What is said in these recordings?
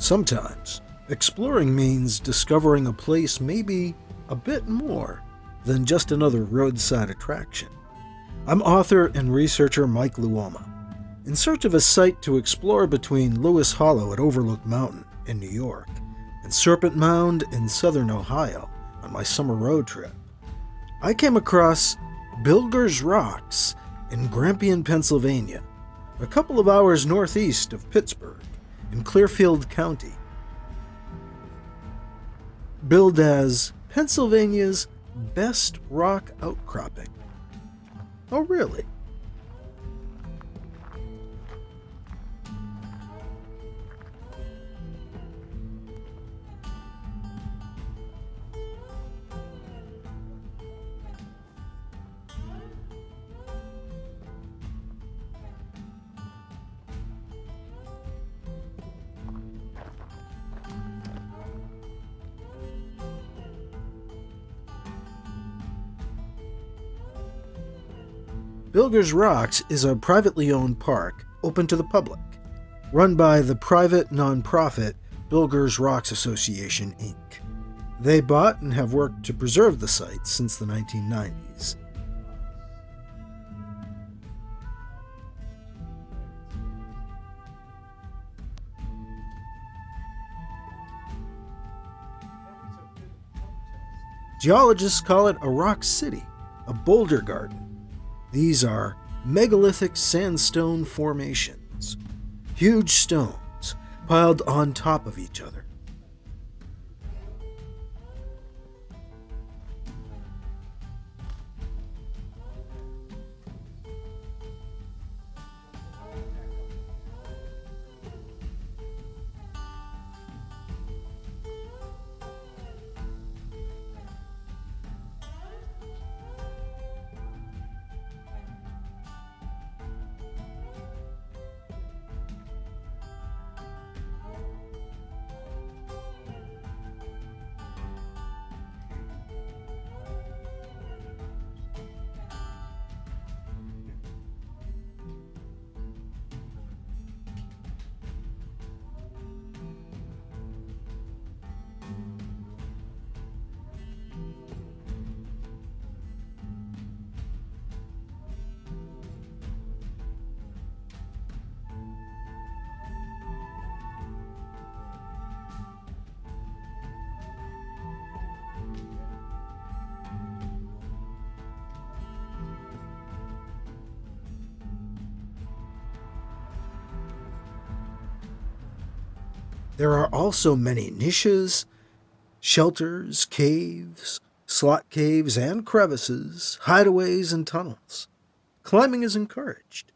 Sometimes, exploring means discovering a place maybe a bit more than just another roadside attraction. I'm author and researcher Mike Luoma, in search of a site to explore between Lewis Hollow at Overlook Mountain in New York and Serpent Mound in southern Ohio on my summer road trip. I came across Bilger's Rocks in Grampian, Pennsylvania, a couple of hours northeast of Pittsburgh in Clearfield County. Billed as Pennsylvania's best rock outcropping. Oh, really? Bilger's Rocks is a privately owned park open to the public, run by the private non-profit Bilger's Rocks Association, Inc. They bought and have worked to preserve the site since the 1990s. Geologists call it a rock city, a boulder garden. These are megalithic sandstone formations, huge stones piled on top of each other. There are also many niches, shelters, caves, slot caves and crevices, hideaways and tunnels. Climbing is encouraged.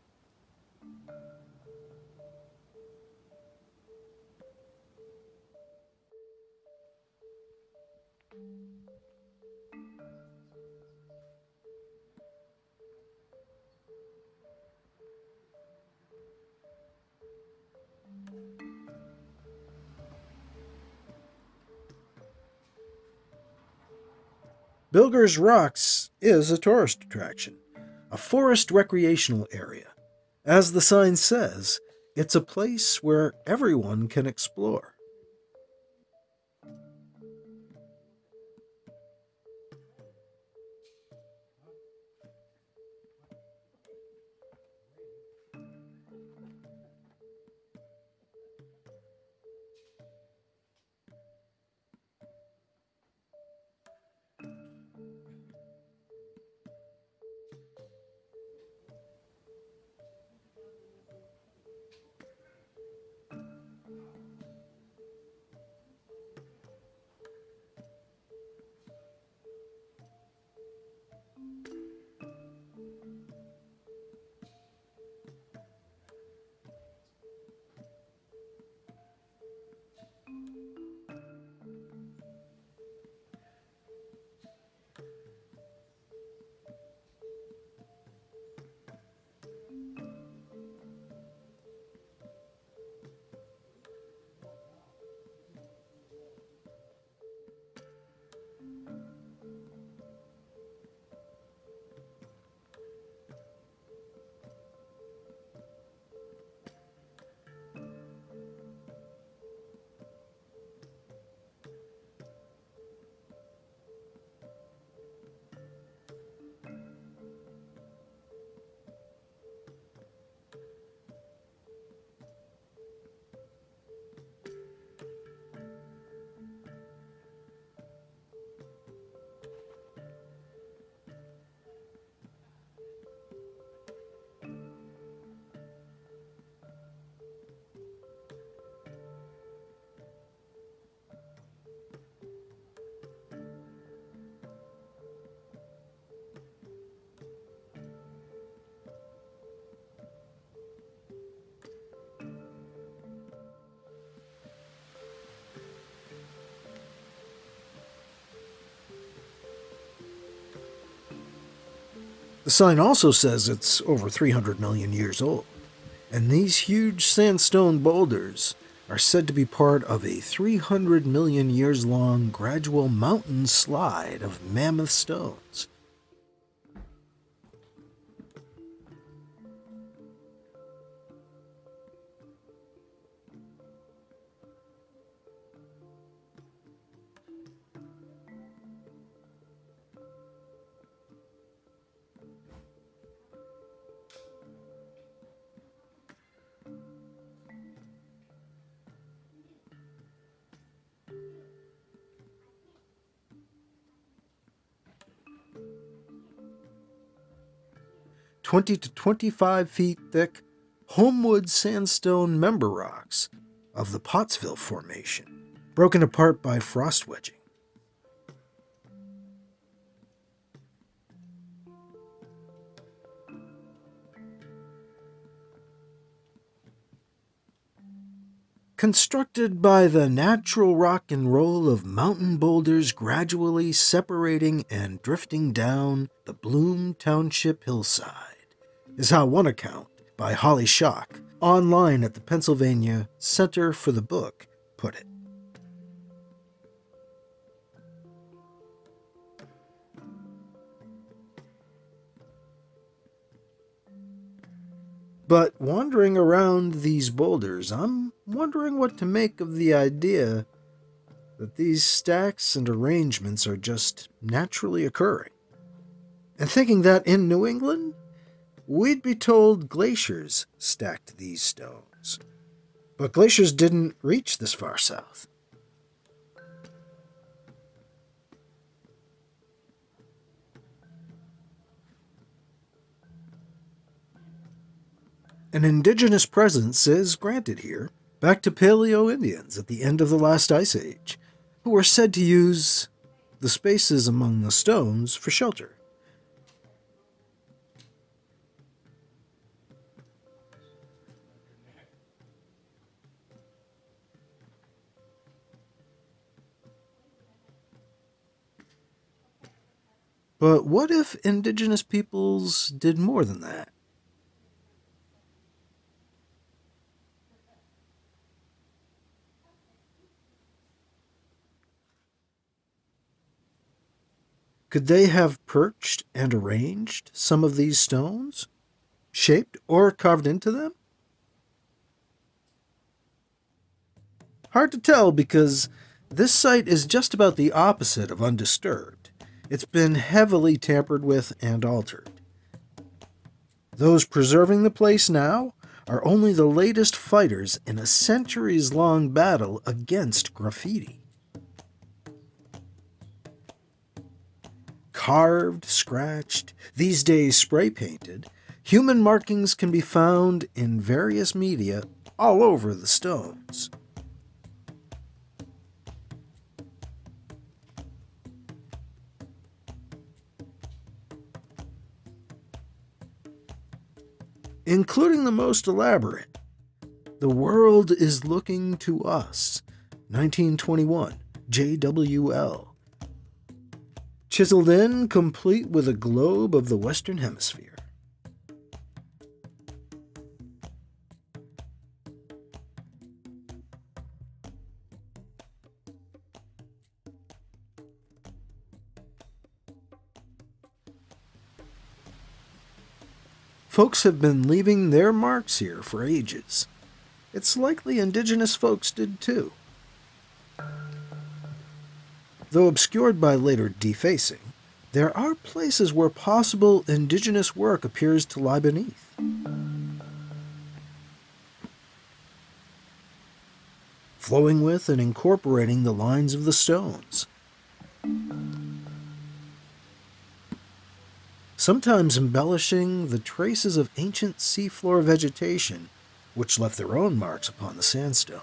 Bilger's Rocks is a tourist attraction, a forest recreational area. As the sign says, it's a place where everyone can explore. The sign also says it's over 300 million years old, and these huge sandstone boulders are said to be part of a 300 million years long gradual mountain slide of mammoth stones. "20 to 25 feet thick Homewood sandstone member rocks of the Pottsville Formation, broken apart by frost wedging. Constructed by the natural rock and roll of mountain boulders gradually separating and drifting down the Bloom Township hillside," is how one account by Holly Schock, online at the Pennsylvania Center for the Book, put it. But wandering around these boulders, I'm wondering what to make of the idea that these stacks and arrangements are just naturally occurring. And thinking that in New England, we'd be told glaciers stacked these stones. But glaciers didn't reach this far south. An indigenous presence is granted here, back to Paleo-Indians at the end of the last ice age, who were said to use the spaces among the stones for shelter. But what if indigenous peoples did more than that? Could they have perched and arranged some of these stones, shaped or carved into them? Hard to tell because this site is just about the opposite of undisturbed. It's been heavily tampered with and altered. Those preserving the place now are only the latest fighters in a centuries-long battle against graffiti. Carved, scratched, these days spray-painted, human markings can be found in various media all over the stones. Including the most elaborate. "The World is Looking to Us," 1921, JWL. Chiseled in, complete with a globe of the Western Hemisphere. Folks have been leaving their marks here for ages. It's likely indigenous folks did too. Though obscured by later defacing, there are places where possible indigenous work appears to lie beneath. Flowing with and incorporating the lines of the stones. Sometimes embellishing the traces of ancient seafloor vegetation which left their own marks upon the sandstone.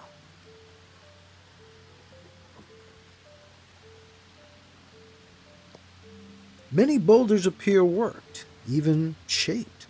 Many boulders appear worked, even shaped.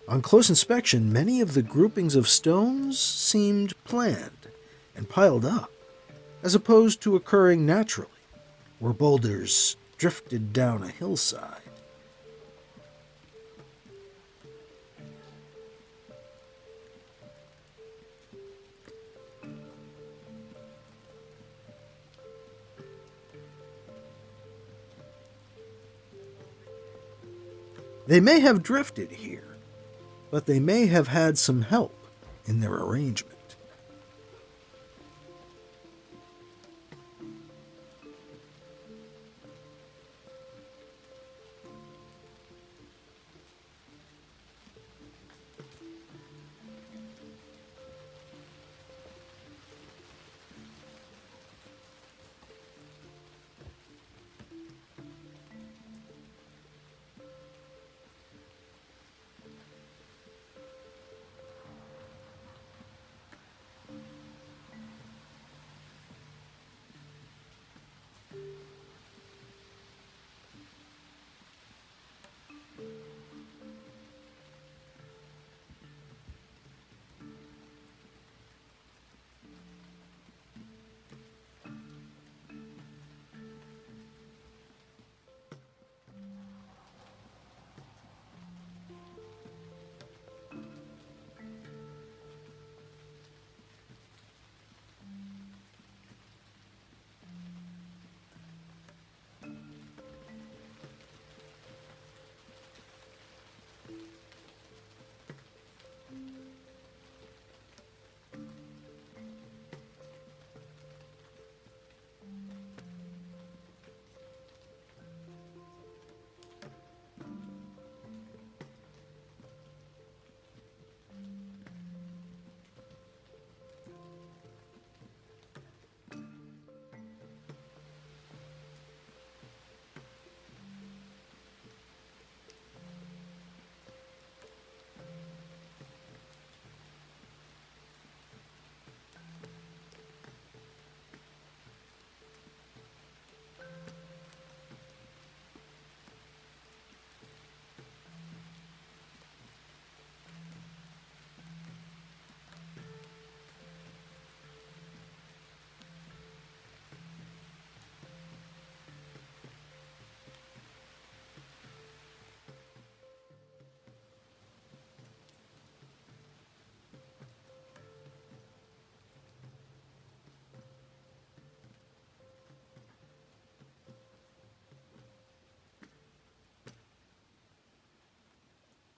On close inspection, many of the groupings of stones seemed planned and piled up, as opposed to occurring naturally, where boulders drifted down a hillside. They may have drifted here, but they may have had some help in their arrangement.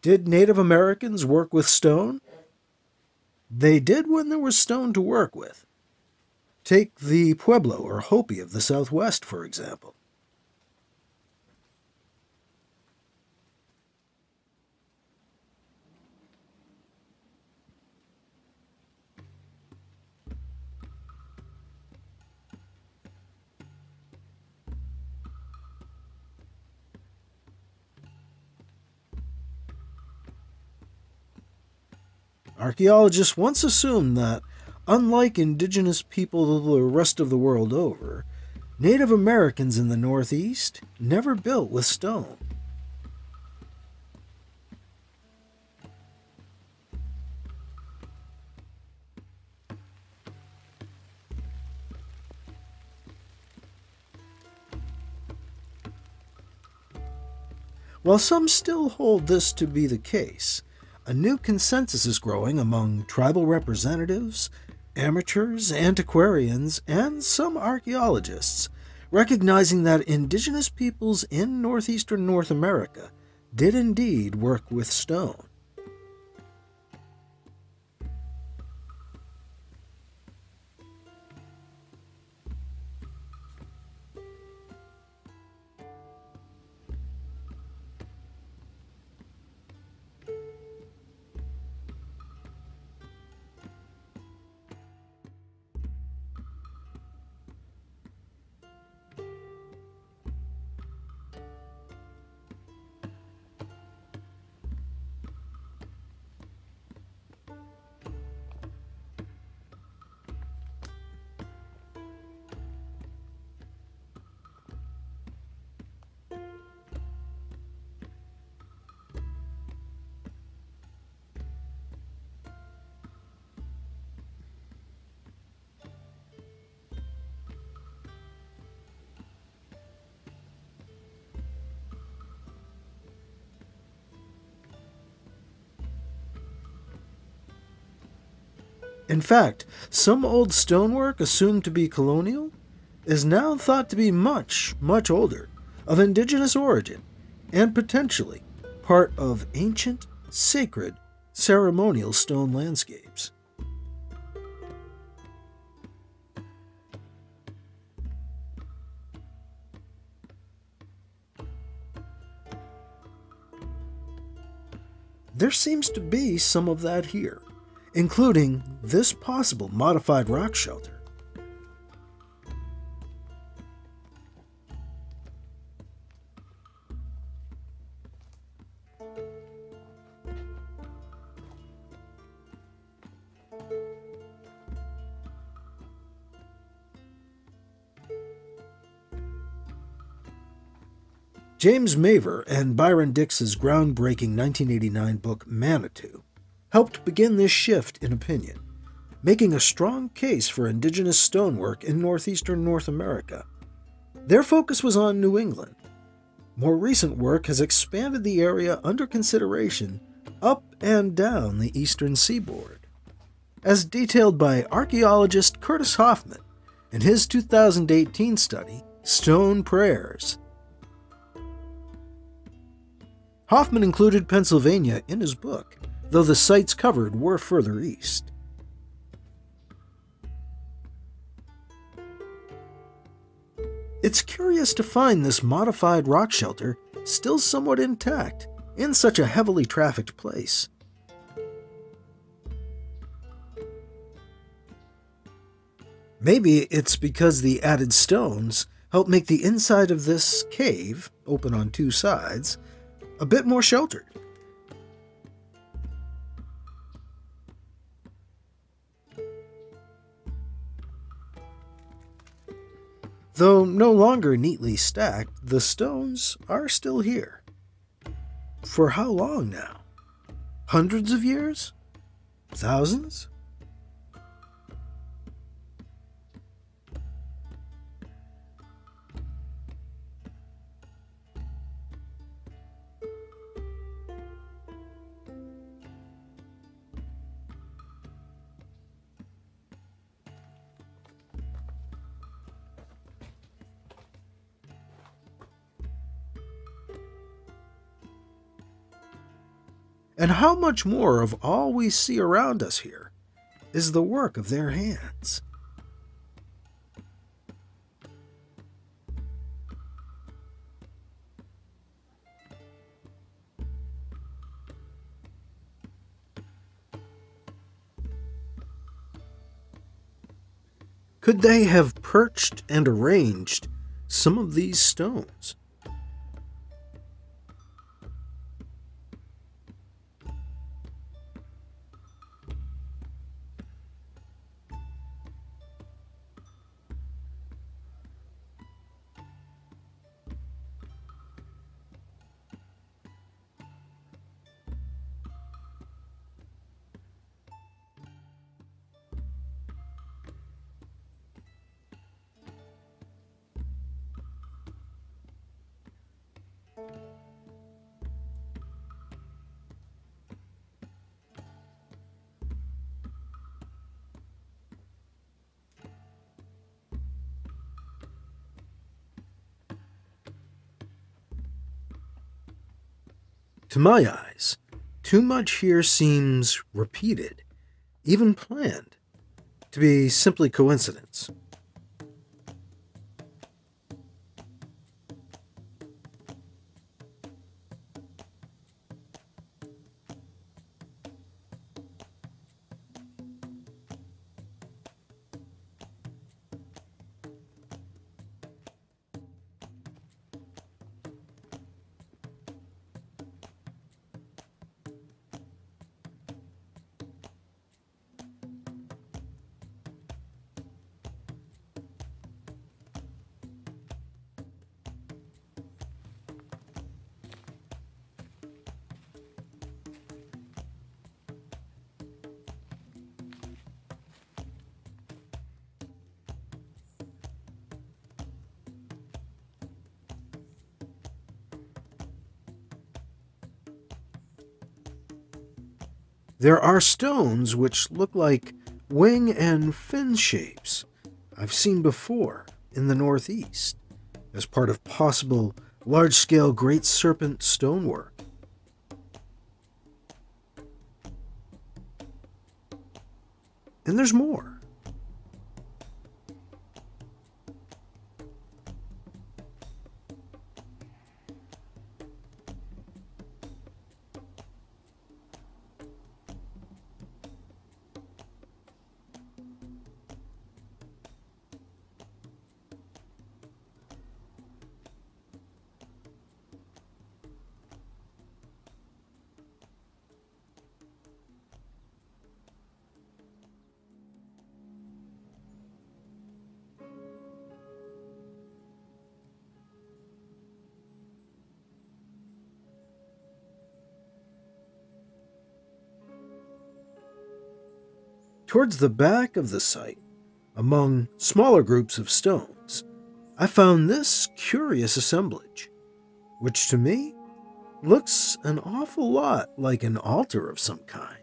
Did Native Americans work with stone? They did when there was stone to work with. Take the Pueblo or Hopi of the Southwest, for example. Archaeologists once assumed that, unlike indigenous people the rest of the world over, Native Americans in the Northeast never built with stone. While some still hold this to be the case, a new consensus is growing among tribal representatives, amateurs, antiquarians, and some archaeologists, recognizing that indigenous peoples in northeastern North America did indeed work with stone. In fact, some old stonework assumed to be colonial is now thought to be much, much older, of indigenous origin, and potentially part of ancient, sacred, ceremonial stone landscapes. There seems to be some of that here, including this possible modified rock shelter. James Mavor and Byron Dix's groundbreaking 1989 book Manitou helped begin this shift in opinion, making a strong case for indigenous stonework in northeastern North America. Their focus was on New England. More recent work has expanded the area under consideration up and down the eastern seaboard, as detailed by archaeologist Curtis Hoffman in his 2018 study, Stone Prayers. Hoffman included Pennsylvania in his book, though the sites covered were further east. It's curious to find this modified rock shelter still somewhat intact in such a heavily trafficked place. Maybe it's because the added stones help make the inside of this cave, open on two sides, a bit more sheltered. Though no longer neatly stacked, the stones are still here. For how long now? Hundreds of years? Thousands? And how much more of all we see around us here is the work of their hands? Could they have perched and arranged some of these stones? To my eyes, too much here seems repeated, even planned, to be simply coincidence. There are stones which look like wing and fin shapes I've seen before in the Northeast as part of possible large-scale Great Serpent stonework. And there's more. Towards the back of the site, among smaller groups of stones, I found this curious assemblage, which to me looks an awful lot like an altar of some kind.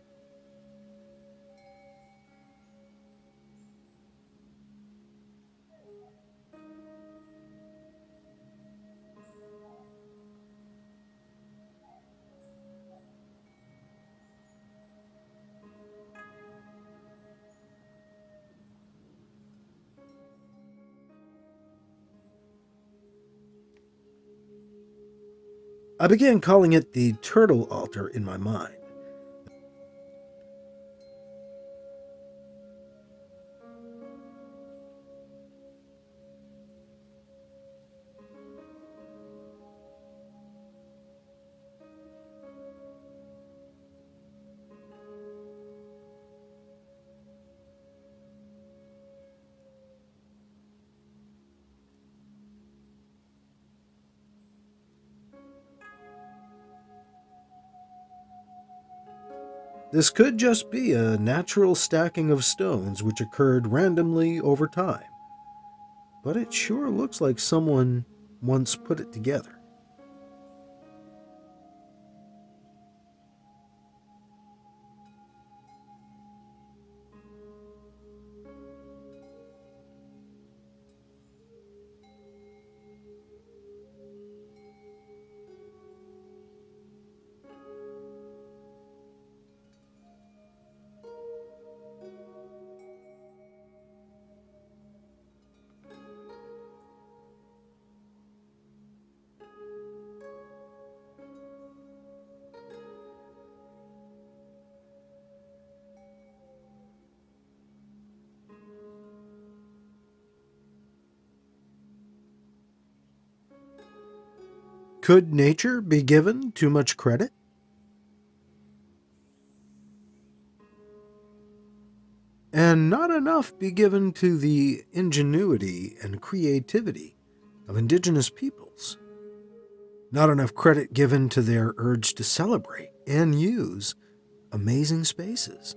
I began calling it the turtle altar in my mind. This could just be a natural stacking of stones which occurred randomly over time, but it sure looks like someone once put it together. Could nature be given too much credit? And not enough be given to the ingenuity and creativity of indigenous peoples? Not enough credit given to their urge to celebrate and use amazing spaces?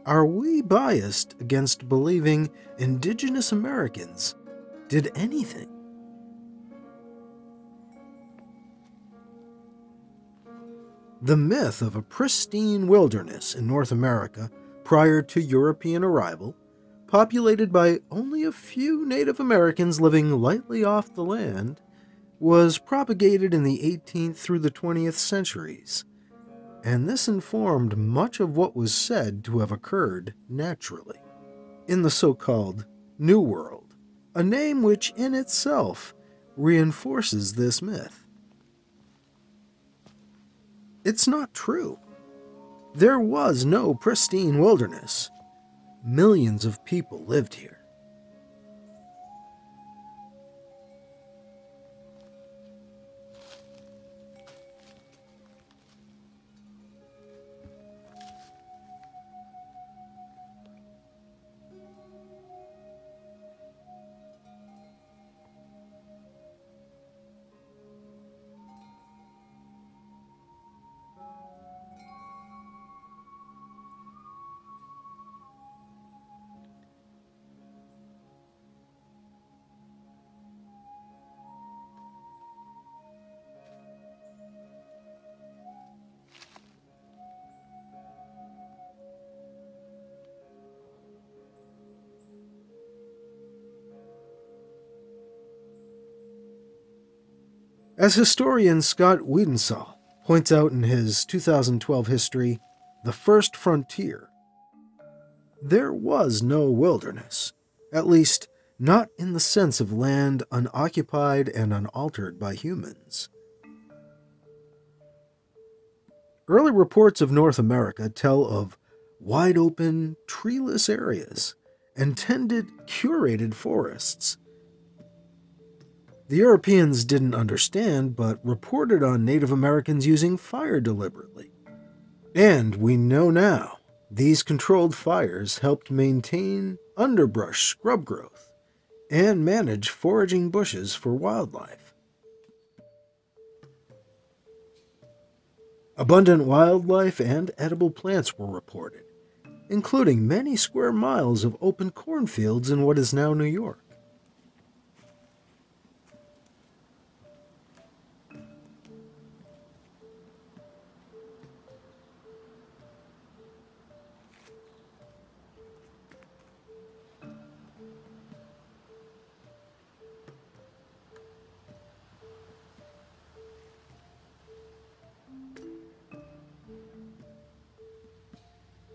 are we biased against believing Indigenous Americans did anything? The myth of a pristine wilderness in North America prior to European arrival, populated by only a few Native Americans living lightly off the land, was propagated in the 18th through the 20th centuries, and this informed much of what was said to have occurred naturally in the so-called New World, a name which in itself reinforces this myth. It's not true. There was no pristine wilderness. Millions of people lived here. As historian Scott Wiedensaw points out in his 2012 history, The First Frontier, there was no wilderness, at least not in the sense of land unoccupied and unaltered by humans. Early reports of North America tell of wide-open, treeless areas and tended, curated forests. The Europeans didn't understand, but reported on Native Americans using fire deliberately. And we know now, these controlled fires helped maintain underbrush scrub growth and manage foraging bushes for wildlife. Abundant wildlife and edible plants were reported, including many square miles of open cornfields in what is now New York.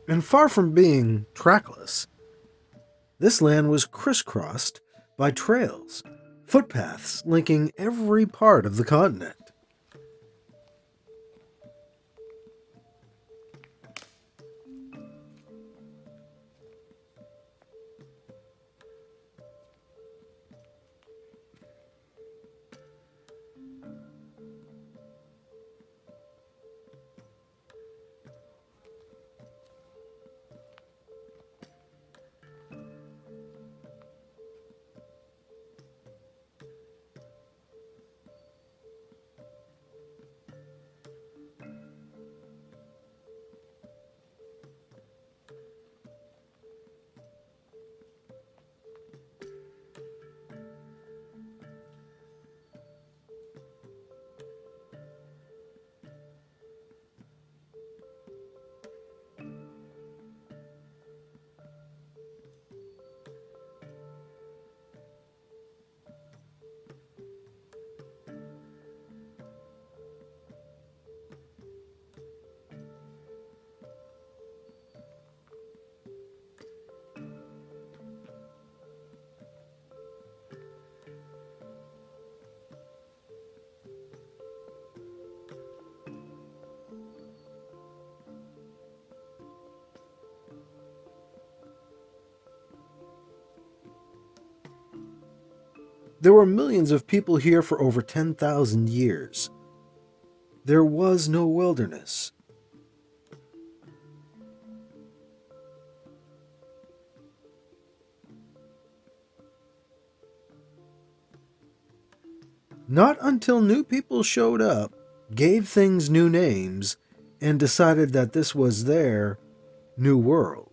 And far from being trackless, this land was crisscrossed by trails, footpaths linking every part of the continent. There were millions of people here for over 10,000 years. There was no wilderness. Not until new people showed up, gave things new names, and decided that this was their new world.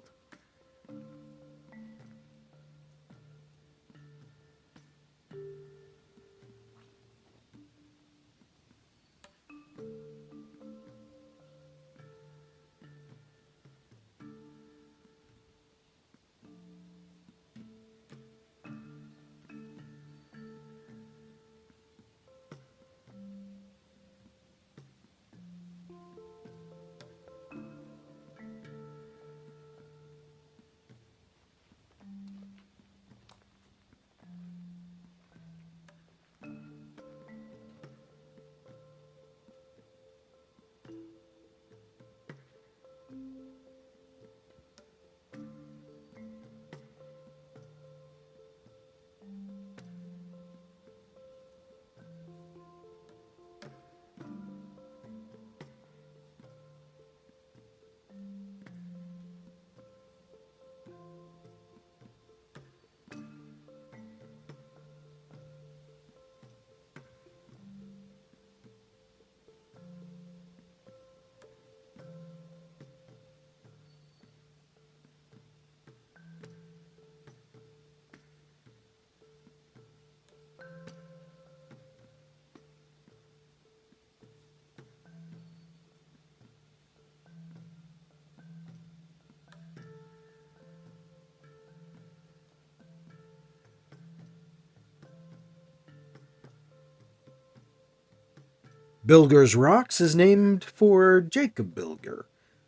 Bilger's Rocks is named for Jacob Bilger,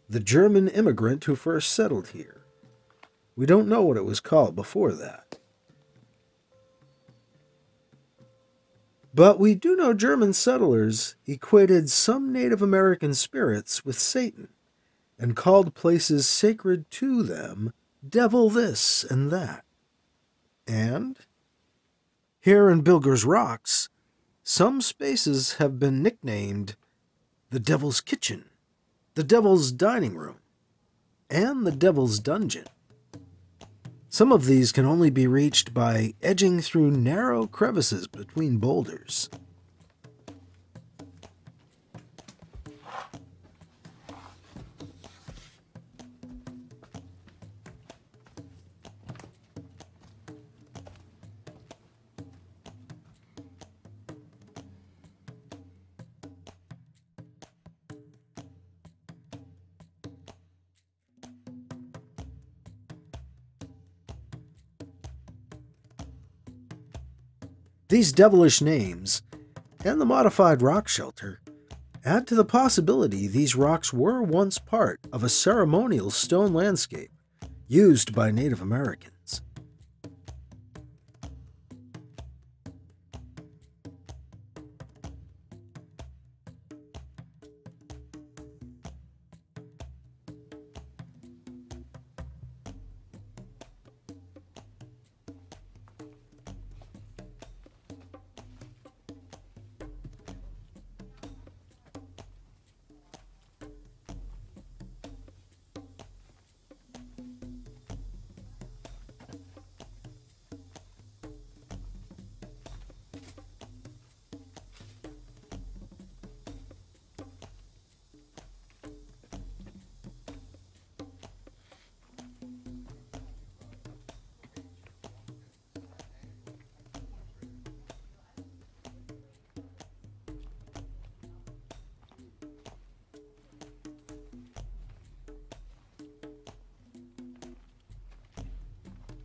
the German immigrant who first settled here. We don't know what it was called before that. But we do know German settlers equated some Native American spirits with Satan and called places sacred to them devil this and that. And here in Bilger's Rocks, some spaces have been nicknamed the Devil's Kitchen, the Devil's Dining Room, and the Devil's Dungeon. Some of these can only be reached by edging through narrow crevices between boulders. These devilish names, and the modified rock shelter, add to the possibility these rocks were once part of a ceremonial stone landscape used by Native Americans.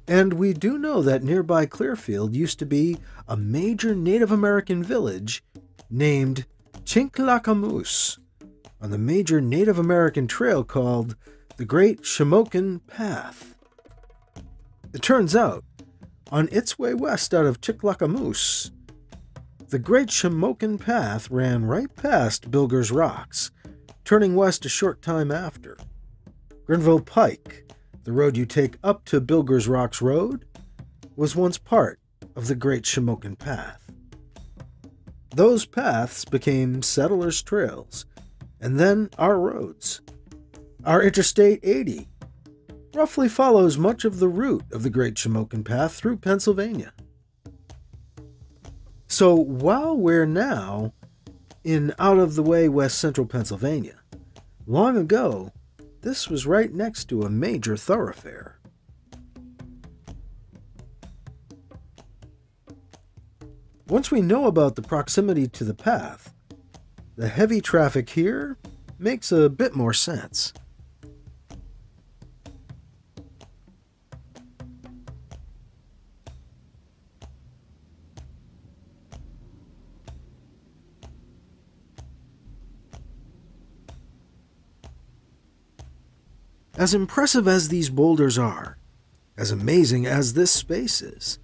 And we do know that nearby Clearfield used to be a major Native American village named Chinklakamoose on the major Native American trail called the Great Shamokin Path. It turns out, on its way west out of Chinklakamoose, the Great Shamokin Path ran right past Bilger's Rocks, turning west a short time after. Greenville Pike, the road you take up to Bilger's Rocks Road, was once part of the Great Shamokin Path. Those paths became settlers' trails, and then our roads. Our Interstate 80 roughly follows much of the route of the Great Shamokin Path through Pennsylvania. So while we're now in out-of-the-way west central Pennsylvania, long ago, this was right next to a major thoroughfare. Once we know about the proximity to the path, the heavy traffic here makes a bit more sense. As impressive as these boulders are, as amazing as this space is,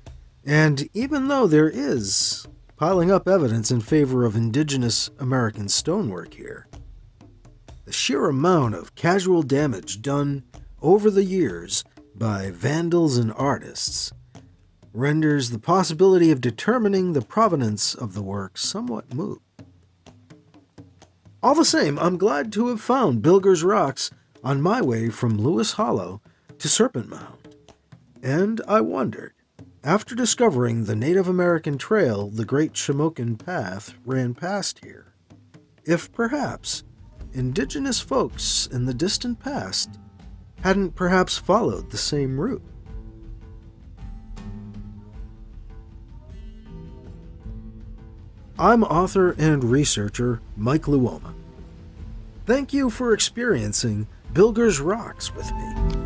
and even though there is piling up evidence in favor of Indigenous American stonework here, the sheer amount of casual damage done over the years by vandals and artists renders the possibility of determining the provenance of the work somewhat moot. All the same, I'm glad to have found Bilger's Rocks on my way from Lewis Hollow to Serpent Mound, and I wondered, after discovering the Native American trail the Great Shamokin Path ran past here, if perhaps indigenous folks in the distant past hadn't perhaps followed the same route. I'm author and researcher Mike Luoma. Thank you for experiencing Bilger's Rocks with me.